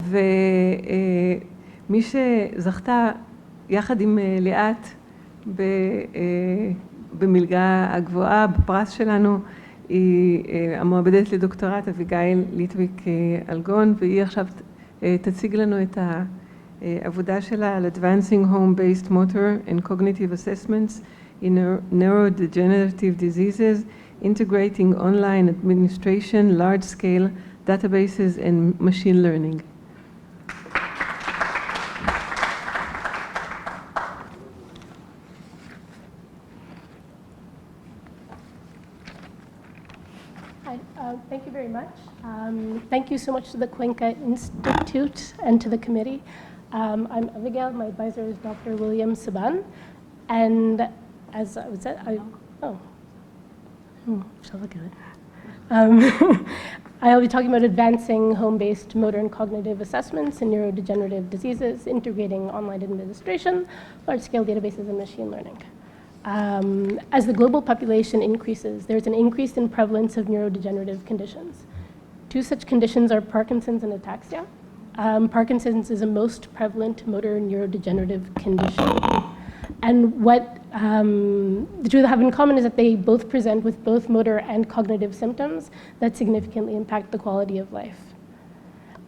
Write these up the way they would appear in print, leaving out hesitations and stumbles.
ומי שזכתה יחד עם ליאת במלגה הגבוהה, בפרס שלנו, היא המועמדת לדוקטורט אביגיל ליטוויק אלגון, והיא עכשיו תציג לנו את העבודה שלה על Advancing Home-Based Motor and Cognitive Assessments in Neurodegenerative Diseases, Integrating Online Administration, Large-Scale Databases and Machine Learning. Thank you very much. Thank you so much to the Cuenca Institute and to the committee. I'm Avigail. My advisor is Dr. William Saban. And as I was said, shall look at it. I'll be talking about advancing home-based motor and cognitive assessments in neurodegenerative diseases, integrating online administration, large-scale databases, and machine learning. As the global population increases, there's an increase in prevalence of neurodegenerative conditions. Two such conditions are Parkinson's and ataxia. Parkinson's is a most prevalent motor neurodegenerative condition. And what the two that have in common is that they both present with both motor and cognitive symptoms that significantly impact the quality of life.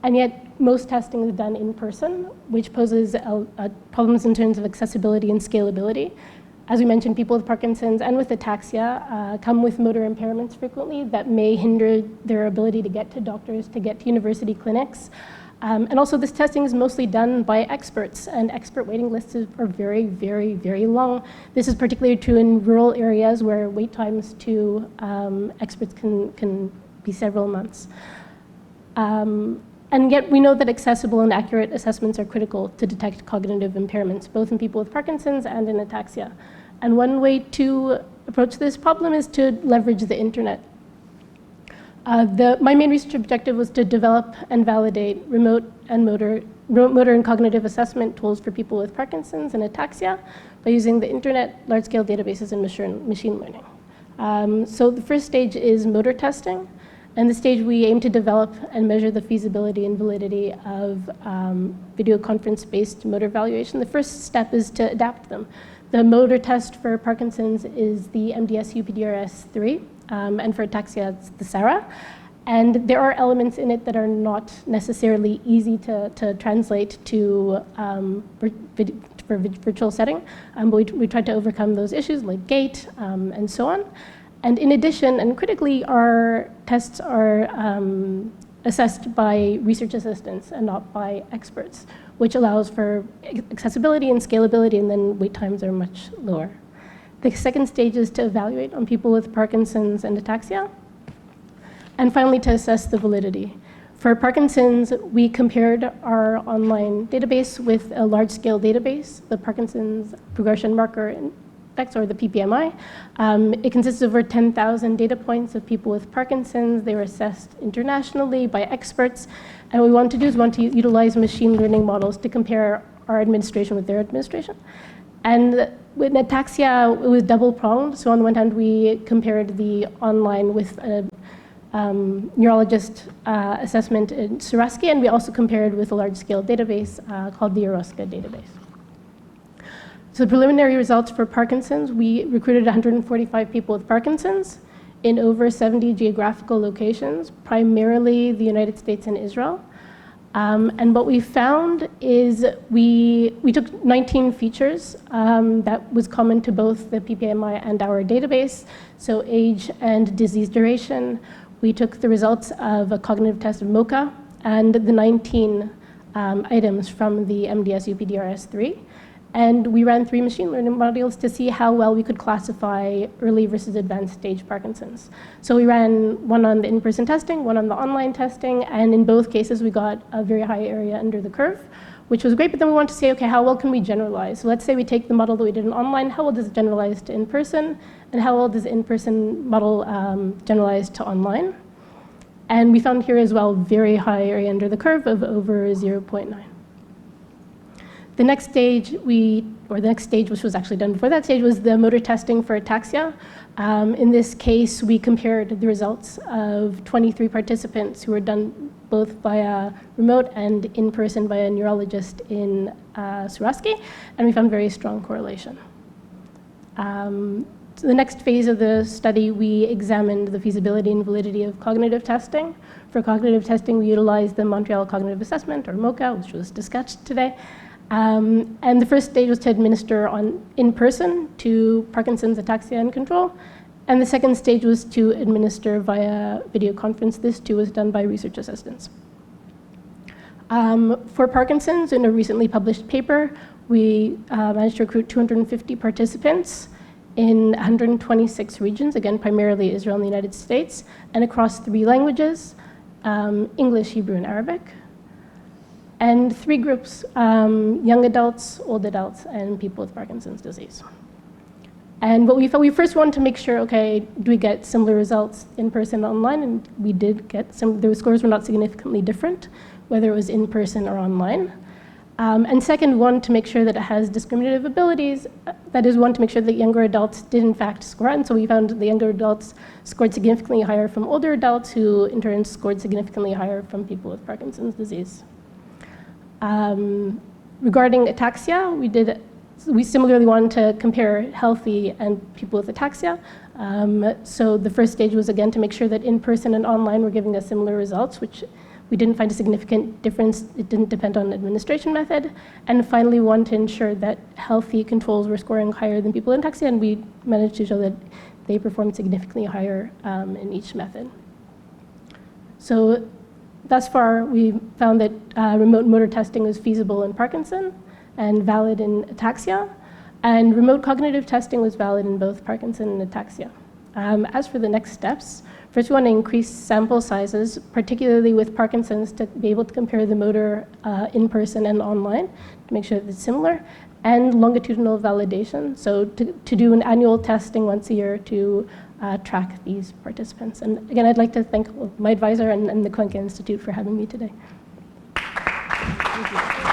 And yet, most testing is done in person, which poses problems in terms of accessibility and scalability. As we mentioned, people with Parkinson's and with ataxia come with motor impairments frequently that may hinder their ability to get to doctors, to get to university clinics. And also, this testing is mostly done by experts, and expert waiting lists are very, very, very long. This is particularly true in rural areas where wait times to experts can be several months. And yet, we know that accessible and accurate assessments are critical to detect cognitive impairments, both in people with Parkinson's and in ataxia. And one way to approach this problem is to leverage the internet. My main research objective was to develop and validate remote motor and cognitive assessment tools for people with Parkinson's and ataxia by using the internet, large-scale databases, and machine learning. So the first stage is motor testing. And the stage we aim to develop and measure the feasibility and validity of video conference-based motor evaluation. The first step is to adapt them. The motor test for Parkinson's is the MDS-UPDRS-3, and for ataxia, it's the SARA. And there are elements in it that are not necessarily easy to translate to for virtual setting. But we tried to overcome those issues like gait and so on. And in addition, and critically, our tests are assessed by research assistants and not by experts, which allows for accessibility and scalability, and then wait times are much lower. The second stage is to evaluate on people with Parkinson's and ataxia. And finally, to assess the validity. For Parkinson's, we compared our online database with a large-scale database, the Parkinson's Progression Marker Index, or the PPMI. It consists of over 10,000 data points of people with Parkinson's. They were assessed internationally by experts. And what we want to do is utilize machine learning models to compare our administration with their administration. And with ataxia, it was double-pronged. So on the one hand, we compared the online with a neurologist assessment in Suraski, and we also compared with a large-scale database called the Eroska database. So the preliminary results for Parkinson's, we recruited 145 people with Parkinson's in over 70 geographical locations, primarily the United States and Israel. And what we found is we took 19 features that was common to both the PPMI and our database, so age and disease duration. We took the results of a cognitive test of MoCA and the 19 items from the MDS-UPDRS-3. And we ran 3 machine learning modules to see how well we could classify early versus advanced stage Parkinson's. So we ran one on the in-person testing, one on the online testing, and in both cases we got a very high area under the curve, which was great, but then we wanted to say, okay, how well can we generalize? So let's say we take the model that we did in online, how well does it generalize to in-person, and how well does the in-person model generalize to online? And we found here as well very high area under the curve of over 0.9. The next stage which was actually done before that stage, was the motor testing for ataxia. In this case, we compared the results of 23 participants who were done both via remote and in person by a neurologist in Suraski, and we found very strong correlation. So the next phase of the study, we examined the feasibility and validity of cognitive testing. For cognitive testing, we utilized the Montreal Cognitive Assessment, or MoCA, which was discussed today. And the first stage was to administer in person to Parkinson's, ataxia, and control. And the second stage was to administer via video conference. This too was done by research assistants. For Parkinson's, in a recently published paper, we managed to recruit 250 participants in 126 regions, again, primarily Israel and the United States, and across 3 languages, English, Hebrew, and Arabic. And 3 groups, young adults, old adults, and people with Parkinson's disease. And what we thought, we first wanted to make sure, okay, do we get similar results in person and online? And we did get some, the scores were not significantly different, whether it was in person or online. And second, one, to make sure that it has discriminative abilities. That is, one, to make sure that younger adults did in fact score. And so we found the younger adults scored significantly higher from older adults, who in turn scored significantly higher from people with Parkinson's disease. Regarding ataxia, we similarly wanted to compare healthy and people with ataxia. So the first stage was, again, to make sure that in person and online were giving us similar results, which we didn't find a significant difference. It didn't depend on administration method. And finally, one, to ensure that healthy controls were scoring higher than people in ataxia, and we managed to show that they performed significantly higher in each method. So thus far, we found that remote motor testing is feasible in Parkinson and valid in ataxia, and remote cognitive testing was valid in both Parkinson and ataxia. As for the next steps, first we want to increase sample sizes, particularly with Parkinson's, to be able to compare the motor in person and online to make sure that it's similar, and longitudinal validation, so to do an annual testing once a year to track these participants. And again, I'd like to thank my advisor and the Cuenca Institute for having me today. Thank you.